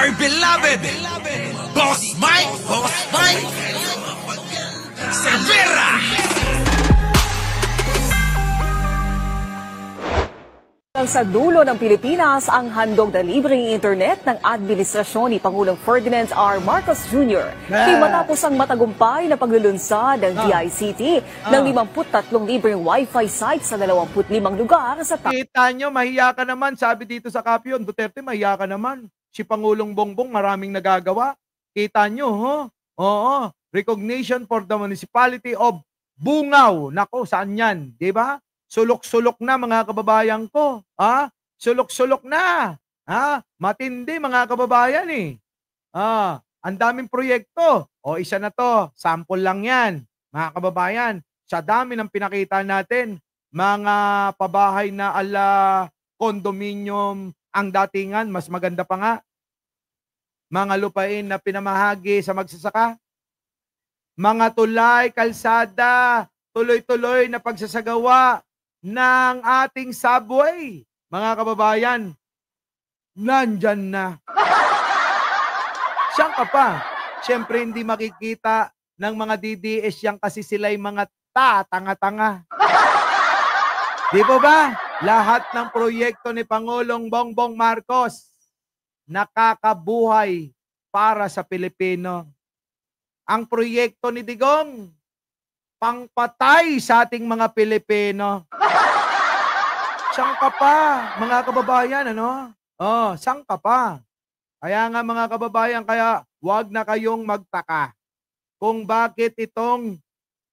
my beloved Boss Mike, Cervera. Sa dulo ng Pilipinas ang handog na libreng internet ng administrasyon ni Pangulong Ferdinand R. Marcos Jr. Matapos ang matagumpay na paglulunsad ng DICT ng 53 libreng Wi-Fi sites sa 25 lugar sa Kita nyo, mahiya ka naman. Sabi dito sa Kapyon, Duterte, mahiya ka naman. Si Pangulong Bongbong maraming nagagawa. Kita nyo, ho? Oo. Recognition for the Municipality of Bungaw. Nako, saan yan? Diba? Sulok-sulok na mga kababayan ko. Ha? Sulok-sulok na. Ha? Matindi mga kababayan eh. Ang daming proyekto. O isa na to, sample lang yan. Mga kababayan, sa dami ng pinakita natin, mga pabahay na ala condominium ang datingan, mas maganda pa nga. Mga lupain na pinamahagi sa magsasaka. Mga tulay, kalsada, tuloy-tuloy na pagsasagawa ng ating subway, mga kababayan, nandyan na. Siyang ka pa. Siyempre hindi makikita ng mga DDS yan kasi sila'y mga tanga-tanga. Di ba ba? Lahat ng proyekto ni Pangulong Bongbong Marcos nakakabuhay para sa Pilipino. Ang proyekto ni Digong, pangpatay sa ating mga Pilipino. Siyang ka pa, mga kababayan, ano? Siyang ka pa. Kaya nga mga kababayan, kaya wag na kayong magtaka kung bakit itong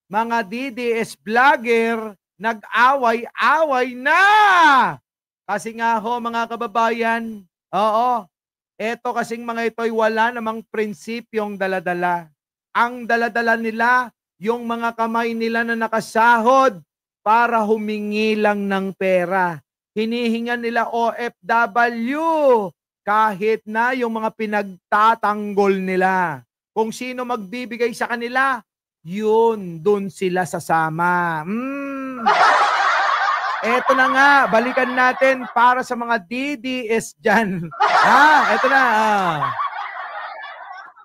mga DDS vlogger nag-away-away na. Kasi nga ho, mga kababayan, eto kasing mga ito'y wala namang prinsipyong daladala. Ang daladala nila, yung mga kamay nila na nakasahod para humingi lang ng pera. Hinihingan nila OFW kahit na yung mga pinagtatanggol nila. Kung sino magbibigay sa kanila, yun, dun sila sasama. Eto na nga, balikan natin para sa mga DDS dyan. Eto na.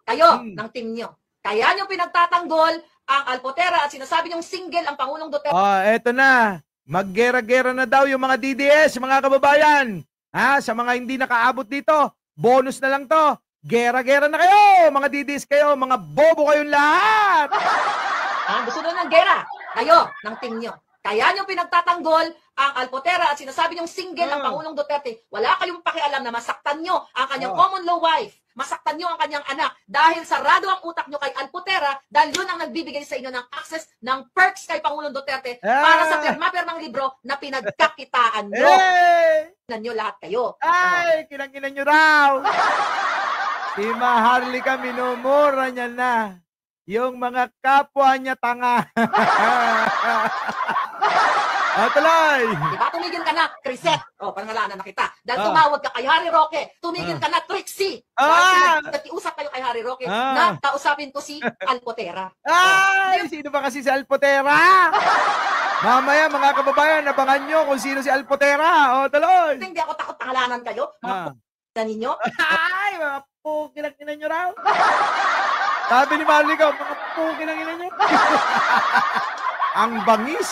Kayo, ng team nyo. Kaya nyo pinagtatanggol ang Alpotera at sinasabi niyong single ang Pangulong Duterte. Eto na. Maggera-gera na daw yung mga DDS, mga kababayan. Sa mga hindi nakaabot dito, bonus na lang to. Gera-gera na kayo, mga DDS kayo, mga bobo kayong lahat. Gusto nyo ng gera? Kayo, ng team nyo. Kaya nyo pinagtatanggol ang Alpotera at sinasabi niyong single ang Pangulong Duterte. Wala kayong pakialam na masaktan nyo ang kanyang common law wife. Masaktan nyo ang kanyang anak dahil sarado ang utak nyo kay Alpotera dahil yun ang nagbibigay sa inyo ng access ng perks kay Pangulong Duterte para sa pirma-pirmang libro na pinagkakitaan nyo. Kinang nyo lahat kayo. Kinang-kinan nyo raw. Si Maharlika minumura niya na. Yung mga kapwa niya tanga. Tuloy! Diba? Tumigil ka na, Crisette. Pangalanan na kita. Dahil tumawag ka kay Harry Roque. Tumigil ka na, Trixie. Dahil nag-iusap kayo kay Harry Roque na kausapin ko si Alpotera. Sino ba kasi si Alpotera? Mamaya, mga kababayan, nabangan nyo kung sino si Alpotera. Tuloy! Hindi ako takot pangalanan kayo. Mga na ninyo. Mga pukinang-kinan nyo raw. Sabi ni Marlico, mga pukinang-kinan nyo. Ang bangis,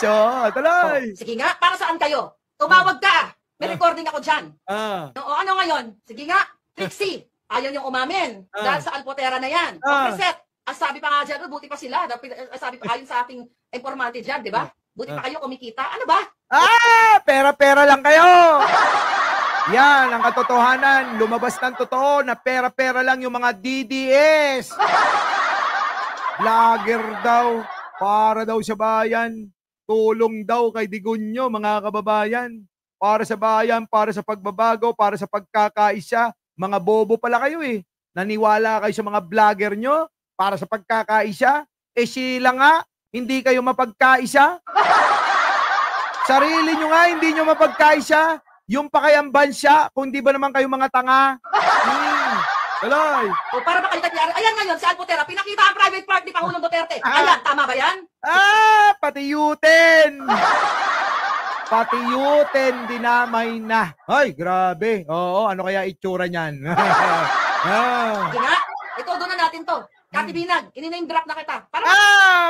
tuloy. Sige nga, para saan kayo? Tumawag ka. May recording ako dyan. Ano ngayon? Sige nga, Trixie. Ayaw niyong umamin. Dahil sa Alpotera na yan. Preset, ang sabi pa nga dyan, buti pa sila. Sabi pa ayon sa ating informante dyan, di ba? Buti pa kayo kumikita. Ano ba? Pera-pera lang kayo. Yan, ang katotohanan. Lumabas ng totoo na pera-pera lang yung mga DDS. Vlogger daw. Para daw sa bayan. Tulong daw kay Digunyo, mga kababayan. Para sa bayan, para sa pagbabago, para sa pagkakaisa. Mga bobo pala kayo eh. Naniwala kayo sa mga vlogger nyo para sa pagkakaisa. Sila nga, hindi kayo mapagkaisa. Sarili nyo nga, hindi nyo mapagkaisa. Yung pa kayang bansya, kung di ba naman kayo mga tanga. Tuloy. Para ba kayo nangyari? Ayan ngayon, si Alpotera, pinakita ang private part ni Pangulong Duterte. Ayan, tama ba yan? Pati Yuten. Pati Yuten dinamay na. Ay, grabe. Oo, ano kaya itsura niyan? Ah. Sige nga, ito, doon na natin to. Kati Binag, ininame drop na kita. Para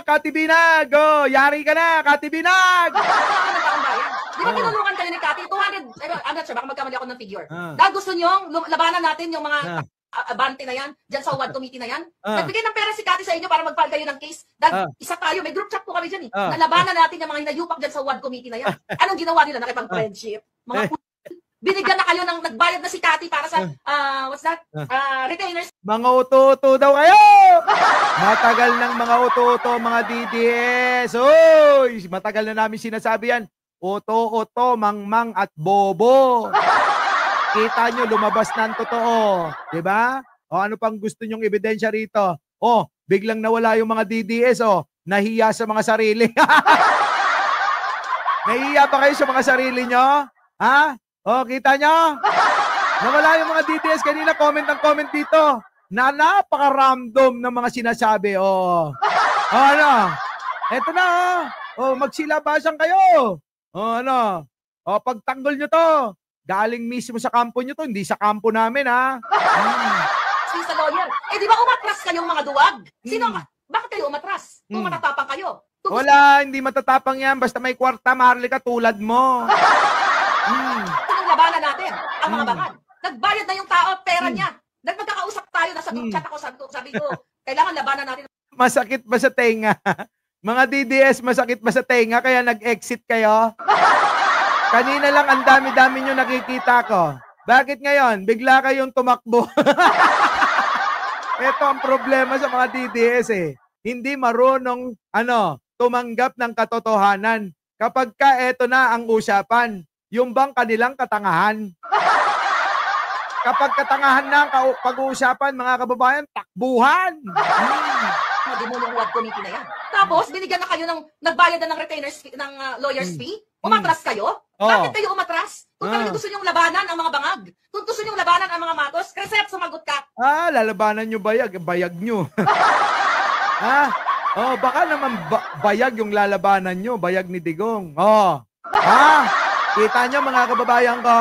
Kati Binag! Oh, yari ka na, Kati Binag! ako nagkakambayan. Di ba Ah. tinulungan kayo ni Kati? 200, I'm not sure, baka magkamali ako ng figure. Ah. Dahil gusto nyo, labanan natin yung mga Ah. abante na yan, dyan sa WAD committee na yan. Ah. Nagbigay ng pera si Kati sa inyo para mag-file kayo ng case. Dahil isa tayo, may group chat po kami dyan eh. Ah. Nalabanan natin yung mga hinayupak dyan sa WAD committee na yan. Anong ginawa nila? Nakipag-friendship. Mga binigyan na kayo ng nagbayad na si Kati para sa, what's that? Retainers. Mga uto-uto daw kayo! Matagal ng mga uto-uto, mga DDS. Uy! Matagal na namin sinasabi yan. Uto-uto, mangmang at bobo. Kita nyo, lumabas na ang totoo. Diba? O ano pang gusto nyong ebidensya rito? O, biglang nawala yung mga DDS, o. Nahiya sa mga sarili. Nahiya ba kayo sa mga sarili nyo? Ha? O, kita nyo? Nawala yung mga DDS kanina, comment ang comment dito. Na napaka-random ng mga sinasabi. O, ano? Eto na, magsilabasan kayo. O, ano? O, pagtanggol nyo to. Galing mismo sa kampo nyo to, hindi sa kampo namin, ha? Sa lawyer. Eh, di ba umatras kayong mga duwag? Sino ka? Bakit kayo umatras? Kung matatapang kayo. Wala, hindi matatapang yan. Basta may kwarta, Maharlika, tulad mo. Sinong labanan natin? Ang mga bangag. Nagbayad na yung tao, pera niya. Nagmagkakausap tayo, nasa group chat ako, sabi ko, kailangan labanan natin. Masakit ba sa tenga? Mga DDS, masakit ba sa tenga? Kaya nag-exit kayo? Kanina lang ang dami-dami nyo nakikita ko. Bakit ngayon? Bigla kayong tumakbo. Ito ang problema sa mga DDS eh. Hindi marunong tumanggap ng katotohanan. Kapag ka eto na ang usapan, yung bang kanilang katangahan. Kapag katangahan na ang pag-uusapan, mga kababayan, takbuhan. Demulong WAD committee na yan. Tapos, binigyan na kayo ng, nagbayad na ng retainers fee, ng lawyer's fee. Umatras kayo? Bakit kayo umatras? Kung talaga gusto nyong labanan ang mga bangag, kung gusto nyong labanan ang mga matos, Cresep, sumagot ka. Lalabanan nyo bayag. Bayag nyo. Baka naman bayag yung lalabanan nyo. Bayag ni Digong. Kita nyo mga kababayan ko?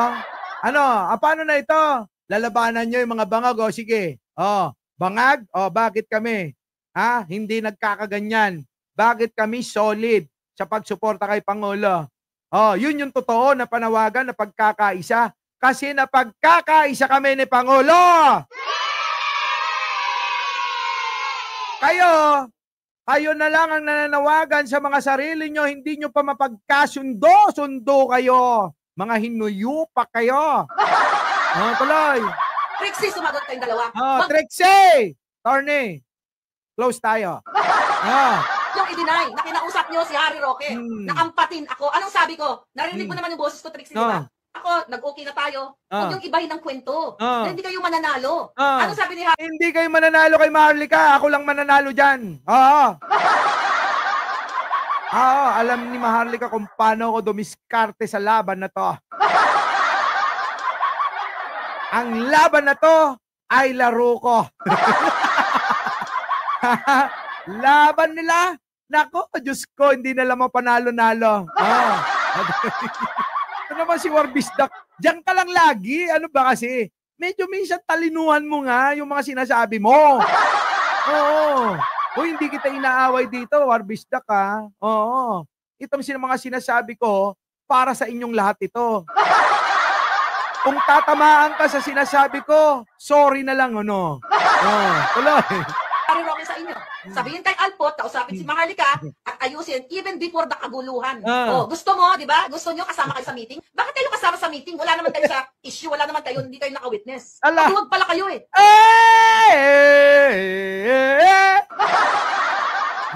Paano na ito? Lalabanan nyo yung mga bangag. Sige. Bangag? Bakit kami? Hindi nagkakaganyan. Bakit kami solid sa pagsuporta kay Pangulo? Yun yung totoo na panawagan na pagkakaisa. Kasi napagkakaisa kami ni Pangulo. Kayo na lang ang nananawagan sa mga sarili nyo. Hindi nyo pa mapagkasundo kayo. Mga hinuyupak kayo. Tuloy. Trixie, sumagot kayong dalawa. Trixie! Torney. Close tayo. Yung i-deny, na kinausap nyo si Harry Roque, nakampatin ako. Anong sabi ko? Narinig mo naman yung boses ko, Trixie, di ba? Ako, nag-okay na tayo. Huwag yung ibahin ng kwento. Na hindi kayo mananalo. Anong sabi ni Harry? Hindi kayo mananalo kay Maharlika. Ako lang mananalo dyan. Alam ni Maharlika kung paano ako dumiskarte sa laban na to. Ang laban na to ay laro ko. Laban nila. Nako, Diyos ko, hindi nila mapanalo-nalo. Ito naman si Warbisdak. Diyan ka lang lagi. Ano ba kasi? Medyo minsan talinuhan mo nga yung mga sinasabi mo. Hindi kita inaaway dito, Warbisdak, ha? Itong mga sinasabi ko, para sa inyong lahat ito. Kung tatamaan ka sa sinasabi ko, sorry na lang, tuloy. Harry Roque sa inyo. Sabihin kay Alpot, kausapin si Maharlika at ayusin even before the kaguluhan. Gusto mo, di ba? Gusto nyo kasama kayo sa meeting? Bakit kayo kasama sa meeting? Wala naman kayo sa issue, wala naman kayo, hindi kayo naka-witness. Huwag pala kayo eh.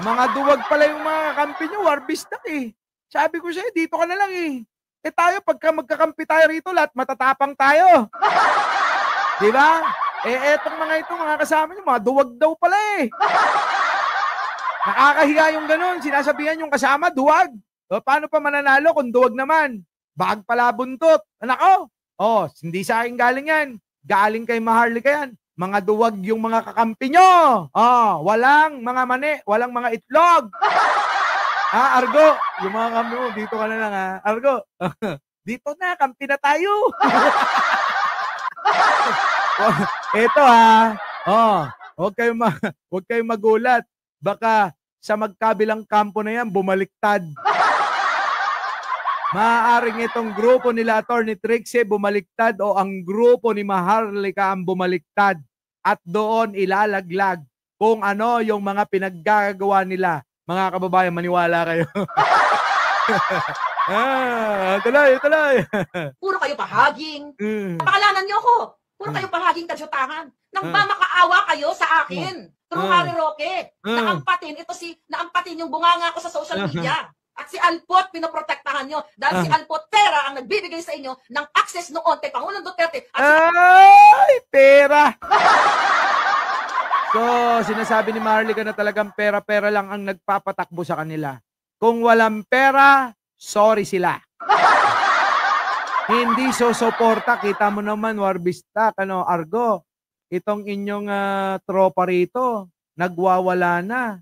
Mga duwag pala yung mga kampi nyo, Warbistak eh. Sabi ko sa'yo, dito ka na lang eh. Tayo, pagka magkakampi tayo rito, lahat matatapang tayo. Di ba? Etong mga kasama nyo, mga duwag daw pala eh. Nakakahiya yung ganun. Sinasabihan yung kasama, duwag. Paano pa mananalo kung duwag naman? Bag pala buntot. Anak ko. Hindi sa akin galing yan. Galing kay Maharlika yan. Mga duwag yung mga kakampi nyo. Walang mga mani, walang mga itlog. Argo, yung mga kampi mo, dito ka na lang ha. Argo, dito na, kampi na tayo. Eto ha. Huwag kayong magulat. Baka sa magkabilang kampo na yan, bumaliktad. Maaaring itong grupo nila Attorney Trixie bumaliktad o ang grupo ni Maharlika ang bumaliktad. At doon ilalaglag kung ano yung mga pinaggagawa nila. Mga kababayan, maniwala kayo. Tuloy. Puro kayo pahaging. Napakalanan niyo ako. Puro kayo pahaging kadyutangan. Nang makaawa kayo sa akin. Through Harry Roque. Naampatin yung bunganga ko sa social media. At si Alpot, pinoprotektahan nyo. Dahil si Alpot pera ang nagbibigay sa inyo ng access noon kay Pangulong Duterte. Ay, pera! So, sinasabi ni Maharlika na talagang pera-pera lang ang nagpapatakbo sa kanila. Kung walang pera, sorry sila. Hindi susuporta. Kita mo naman, Warbistak, Argo. Itong inyong tropa rito, nagwawala na.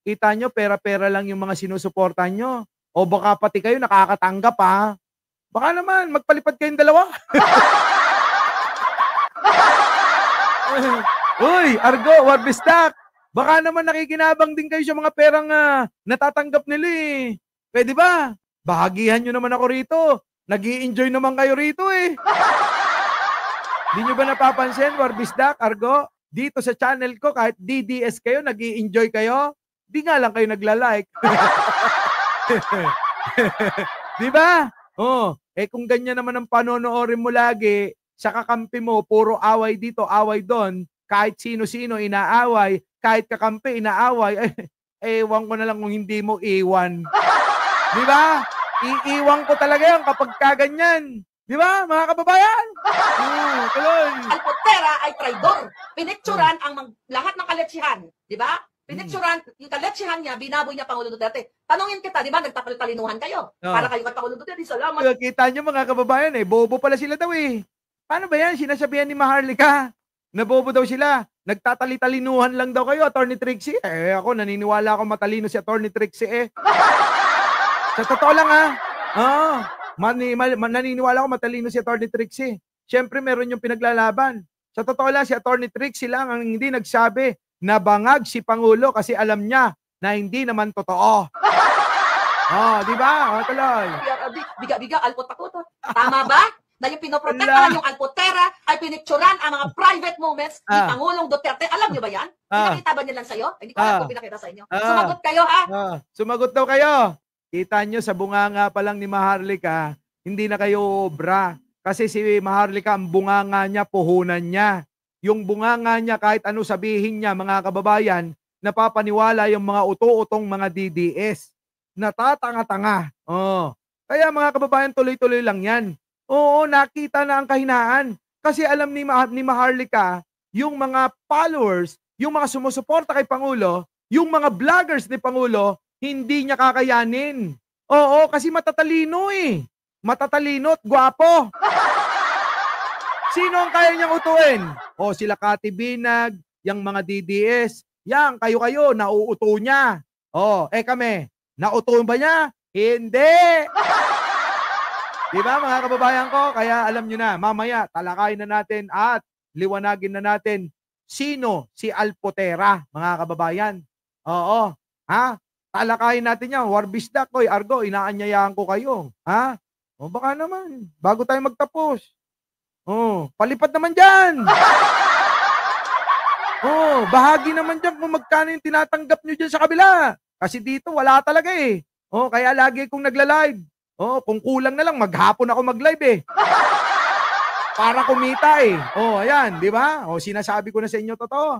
Kita nyo, pera-pera lang yung mga sinusuportan nyo. O baka pati kayo nakakatanggap ha. Baka naman, magpalipad kayong dalawa. Uy, Argo, Warbistak. Baka naman nakikinabang din kayo sa mga perang natatanggap nila eh. Pwede ba? Bahagihan nyo naman ako rito. Nag-i-enjoy naman kayo rito eh. Di nyo ba napapansin, Warbistak, Argo? Dito sa channel ko, kahit DDS kayo, nag-i-enjoy kayo. Di nga lang kayo nagla-like. Di ba? Kung ganyan naman ang panonoorin mo lagi, sa kakampi mo, puro away dito, away doon, kahit sino-sino inaaway, kahit kakampi inaaway, ewan ko na lang kung hindi mo iwan. Di ba? Iiwan ko talaga yan kapag kaganyan. Di ba, mga kababayan? Tuloy. Alpotera ay traidor. Pinicturan ang lahat ng kaletsihan. Di ba? Pinicturan, yung kaletsihan niya, binaboy niya Pangulong Duterte. Tanungin kita, di ba, nagtalinuhan kayo? Para kayo Pangulong Duterte, salamat. Kita nyo mga kababayan bobo pala sila daw eh. Paano ba yan? Sinasabihan ni Maharlika. Nabobo daw sila. Nagtatali-talinuhan lang daw kayo, Attorney Trixie. Ako, naniniwala ako matalino si Attorney Trixie Sa totoo lang naniniwala ako matalino si Attorney Trixie. Siyempre, meron yung pinaglalaban. Sa totoo lang, si Attorney Trixie lang ang hindi nagsabi na bangag si Pangulo kasi alam niya na hindi naman totoo. Di ba? Tuloy. Biga-biga, alpot-pakutot. Tama ba? Na yung pinoprotektahan yung alpotera ay pinicturan ang mga private moments ni Pangulong Duterte. Alam niyo ba yan? Pinakita ba niya lang sa'yo? Hindi ko alam kung pinakita sa inyo. Sumagot kayo, ha? Sumagot daw kayo. Kita nyo, sa bunganga pa lang ni Maharlika, hindi na kayo obra. Kasi si Maharlika, ang bunganga niya, puhunan niya. Yung bunganga niya, kahit ano sabihin niya, mga kababayan, napapaniwala yung mga uto-utong mga DDS. Natatanga-tanga. Kaya mga kababayan, tuloy-tuloy lang yan. Oo, nakita na ang kahinaan. Kasi alam ni Maharlika, yung mga followers, yung mga sumusuporta kay Pangulo, yung mga vloggers ni Pangulo, hindi niya kakayanin. Oo, kasi matatalino eh. Matatalino at gwapo. Sino ang kaya niyang utuin? Sila Kati Binag, yung mga DDS. Yang, kayo, nauuto niya. Kami, nauto ba niya? Hindi. Diba mga kababayan ko? Kaya alam nyo na, mamaya talakayin na natin at liwanagin na natin sino si Alpotera, mga kababayan. Talakayin natin yan. Warbistak, Argo, inaanyayahan ko kayo. Baka naman, bago tayo magtapos. Palipad naman dyan. Bahagi naman dyan kung magkano yung tinatanggap nyo dyan sa kabila. Kasi dito, wala talaga eh. Kaya lagi kong nagla-live. Kung kulang na lang, maghapon ako mag-live eh. Para kumita eh. Ayan, di ba? Sinasabi ko na sa inyo totoo.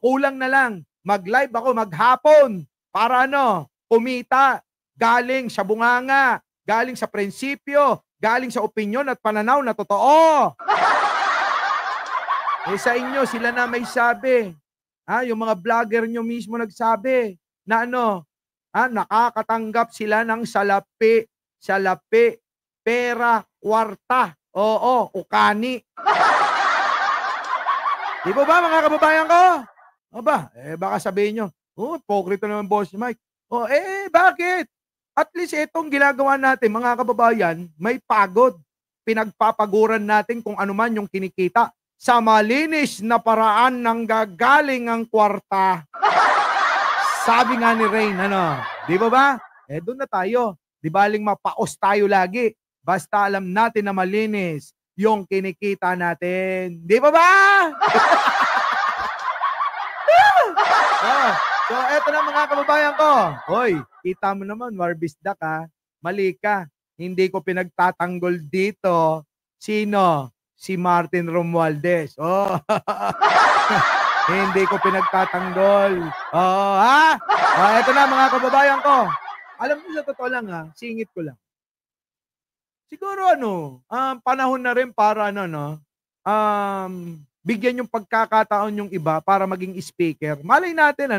Kulang na lang. Mag-live ako maghapon. Para kumita. Galing sa bunganga. Galing sa prinsipyo. Galing sa opinyon at pananaw na totoo. Sa inyo, sila na may sabi. Yung mga vlogger nyo mismo nagsabi na nakakatanggap sila ng salapi, pera, kwarta, ukani. Di ba mga kababayan ko? Baka sabihin nyo, pokrito naman boss Mike. O bakit? At least itong ginagawa natin, mga kababayan, may pagod. Pinagpapaguran natin kung ano man yung kinikita sa malinis na paraan ng gagaling ang kwarta. Sabi nga ni Rain, di ba? Doon na tayo. Di baling mapaos tayo lagi. Basta alam natin na malinis yung kinikita natin. Di ba? So, eto na mga kababayan ko. Hoy, kita mo naman, Warbisdak ha. Mali ka. Hindi ko pinagtatanggol dito. Sino? Si Martin Romualdez. Hindi ko pinagtatanggol. Eto na mga kababayan ko. Alam mo sa totoo lang ha, singit ko lang. Siguro panahon na rin para bigyan yung pagkakataon yung iba para maging speaker. Malay natin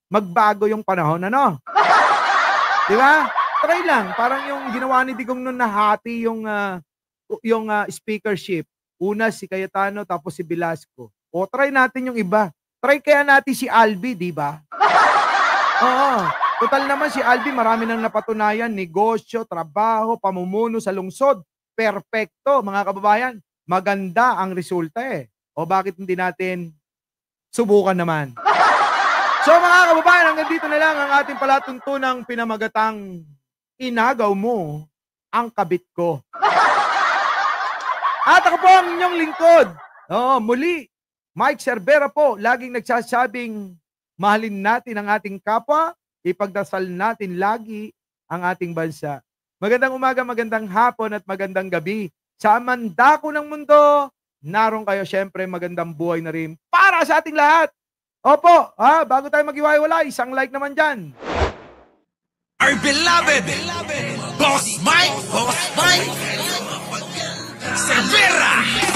magbago yung panahon Di ba? Try lang, parang yung ginawa ni Digong noon nahati yung speakership. Una si Cayetano tapos si Velasco. Try natin yung iba. Try kaya natin si Albi, di ba? Total naman si Albi, marami nang napatunayan, negosyo, trabaho, pamumuno sa lungsod. Perfecto, mga kababayan. Maganda ang resulta bakit hindi natin subukan naman? So mga kababayan, hanggang dito na lang ang ating palatuntunang pinamagatang inagaw mo ang kabit ko. At ako po ang inyong lingkod. Muli, Mike Cervera po, laging nagsasabing mahalin natin ang ating kapwa, ipagdasal natin lagi ang ating bansa. Magandang umaga, magandang hapon at magandang gabi. Sa mandako ng mundo, naroon kayo syempre magandang buhay na rin para sa ating lahat. Opo, bago tayo mag-iwalay, isang like naman dyan. Our beloved Boss Mike Cervera.